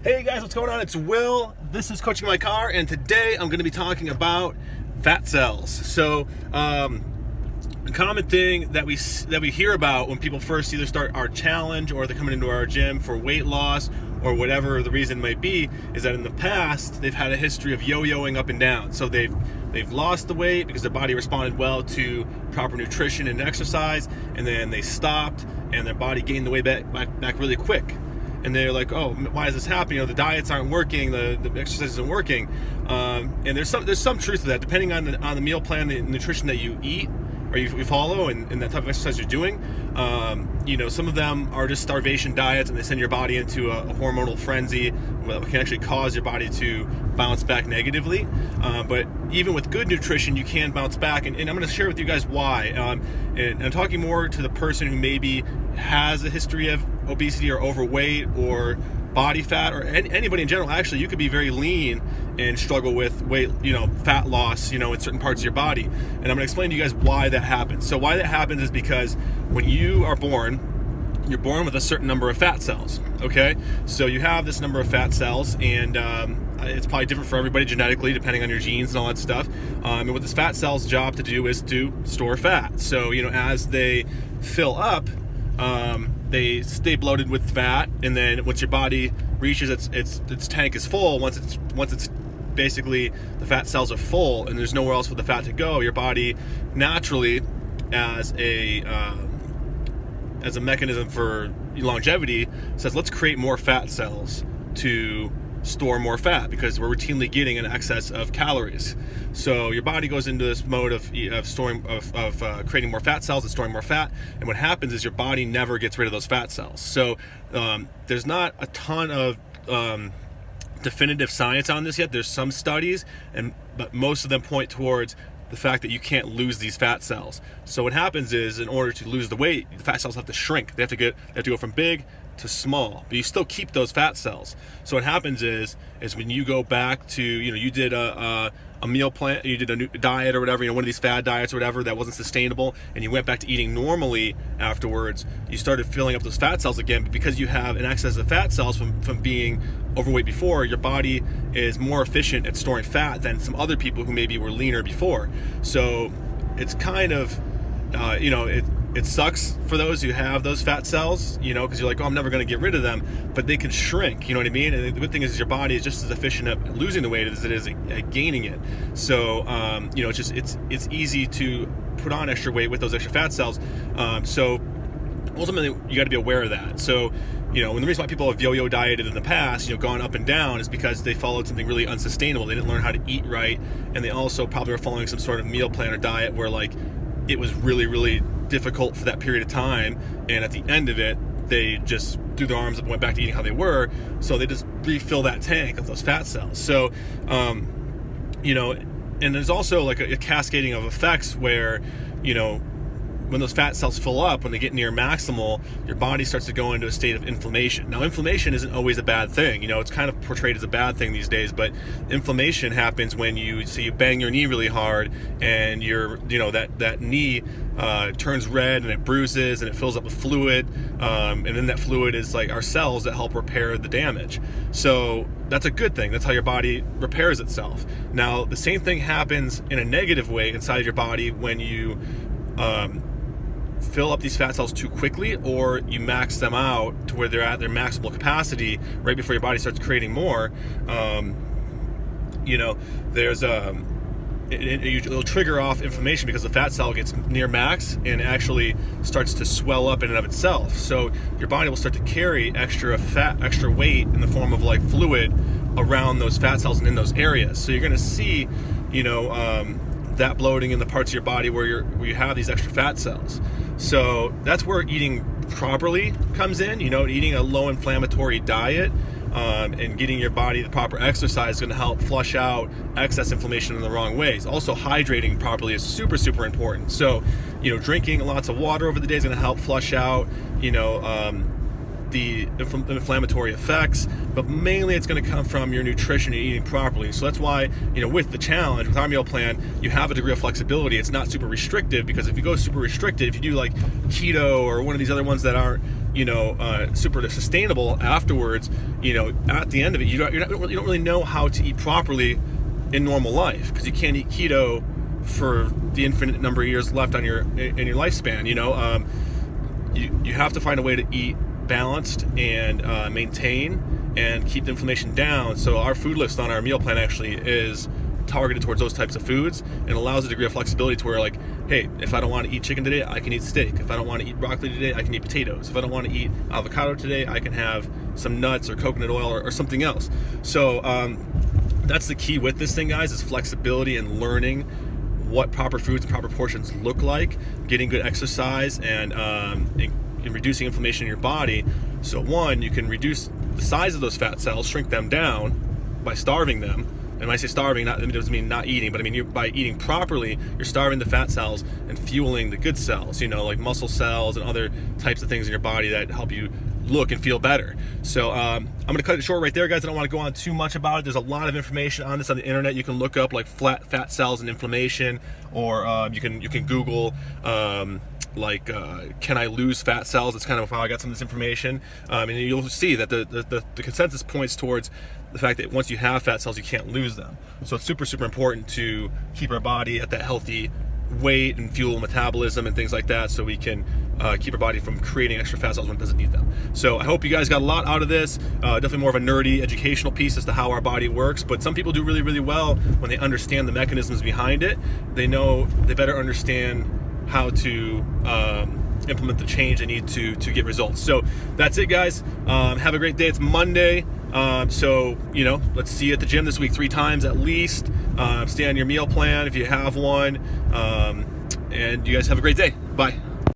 Hey guys, what's going on? It's Will. This is Coaching My Car, and today I'm going to be talking about fat cells. So, a common thing that we hear about when people first either start our challenge or they're coming into our gym for weight loss or whatever the reason might be, is that in the past they've had a history of yo-yoing up and down. So they've lost the weight because their body responded well to proper nutrition and exercise, and then they stopped and their body gained the weight back really quick. And they're like, oh, why is this happening? The diets aren't working, the exercise isn't working. And there's some truth to that, depending on the meal plan, the nutrition that you eat or you follow, and that type of exercise you're doing. Some of them are just starvation diets, and they send your body into a hormonal frenzy that can actually cause your body to bounce back negatively. But even with good nutrition, you can bounce back, and I'm going to share with you guys why. And I'm talking more to the person who maybe has a history of obesity or overweight or body fat, or anybody in general. Actually, you could be very lean and struggle with weight, fat loss, in certain parts of your body. And I'm going to explain to you guys why that happens. So why that happens is because when you are born, you're born with a certain number of fat cells, okay? So you have this number of fat cells, and it's probably different for everybody genetically, depending on your genes and all that stuff. And what this fat cell's job to do is to store fat. So, as they fill up, they stay bloated with fat, and then once your body reaches its tank is full, once it's basically the fat cells are full and there's nowhere else for the fat to go, your body naturally, as a mechanism for longevity, says, let's create more fat cells to store more fat, because we're routinely getting an excess of calories. So your body goes into this mode of creating more fat cells and storing more fat, and what happens is your body never gets rid of those fat cells. So there's not a ton of definitive science on this yet. There's some studies, but most of them point towards the fact that you can't lose these fat cells. So what happens is, in order to lose the weight, the fat cells have to shrink. They have to go from big to small, but you still keep those fat cells. So what happens is when you go back to, you did a meal plan, you did a new diet or whatever, one of these fad diets or whatever that wasn't sustainable, and you went back to eating normally afterwards, you started filling up those fat cells again. But because you have an excess of fat cells from being overweight before, your body is more efficient at storing fat than some other people who maybe were leaner before. So it's kind of, it sucks for those who have those fat cells, because you're like, oh, I'm never going to get rid of them, but they can shrink, you know what I mean? And the good thing is your body is just as efficient at losing the weight as it is at gaining it. So, it's easy to put on extra weight with those extra fat cells. So ultimately, you got to be aware of that. So, and the reason why people have yo-yo dieted in the past, gone up and down, is because they followed something really unsustainable. They didn't learn how to eat right, and they also probably were following some sort of meal plan or diet where, it was really, really difficult for that period of time, and at the end of it, they just threw their arms up and went back to eating how they were. So they just refill that tank of those fat cells. So, and there's also a cascading of effects where, when those fat cells fill up, when they get near maximal, your body starts to go into a state of inflammation. Now, inflammation isn't always a bad thing. It's kind of portrayed as a bad thing these days, but inflammation happens when you bang your knee really hard, and that knee turns red, and it bruises, and it fills up with fluid, and then that fluid is our cells that help repair the damage. So that's a good thing. That's how your body repairs itself. Now, the same thing happens in a negative way inside your body when you fill up these fat cells too quickly, or you max them out to where they're at their maximal capacity right before your body starts creating more. It'll trigger off inflammation because the fat cell gets near max and actually starts to swell up in and of itself. So your body will start to carry extra weight in the form of fluid around those fat cells and in those areas. So you're going to see, that bloating in the parts of your body where you have these extra fat cells. So that's where eating properly comes in. Eating a low inflammatory diet, and getting your body the proper exercise is going to help flush out excess inflammation in the wrong ways. Also, hydrating properly is super, super important. So, drinking lots of water over the day is going to help flush out, the inflammatory effects, but mainly it's going to come from your nutrition and eating properly. So that's why, with the challenge, with our meal plan, you have a degree of flexibility. It's not super restrictive, because if you go super restricted, if you do keto or one of these other ones that aren't super sustainable afterwards, at the end of it, you don't really know how to eat properly in normal life, because you can't eat keto for the infinite number of years left in your lifespan. You have to find a way to eat balanced and maintain and keep the inflammation down. So our food list on our meal plan actually is targeted towards those types of foods, and allows a degree of flexibility to where, like, hey, if I don't want to eat chicken today, I can eat steak. If I don't want to eat broccoli today, I can eat potatoes. If I don't want to eat avocado today, I can have some nuts or coconut oil or something else. So that's the key with this thing, guys, is flexibility and learning what proper foods and proper portions look like, getting good exercise, and reducing inflammation in your body. So one, you can reduce the size of those fat cells, shrink them down by starving them. And when I say starving, it doesn't mean not eating, but I mean by eating properly, you're starving the fat cells and fueling the good cells, like muscle cells and other types of things in your body that help you look and feel better. So I'm going to cut it short right there, guys. I don't want to go on too much about it. There's a lot of information on this on the internet. You can look up like fat cells and inflammation, or you can Google can I lose fat cells? That's kind of how I got some of this information. And you'll see that the consensus points towards the fact that once you have fat cells, you can't lose them. So it's super, super important to keep our body at that healthy weight and fuel metabolism and things like that, so we can keep our body from creating extra fat cells when it doesn't need them. So I hope you guys got a lot out of this. Definitely more of a nerdy educational piece as to how our body works, but some people do really, really well when they understand the mechanisms behind it. They better understand how to implement the change they need to get results. So that's it, guys. Have a great day. It's Monday. So let's see you at the gym this week 3 times at least. Stay on your meal plan if you have one. And you guys have a great day. Bye.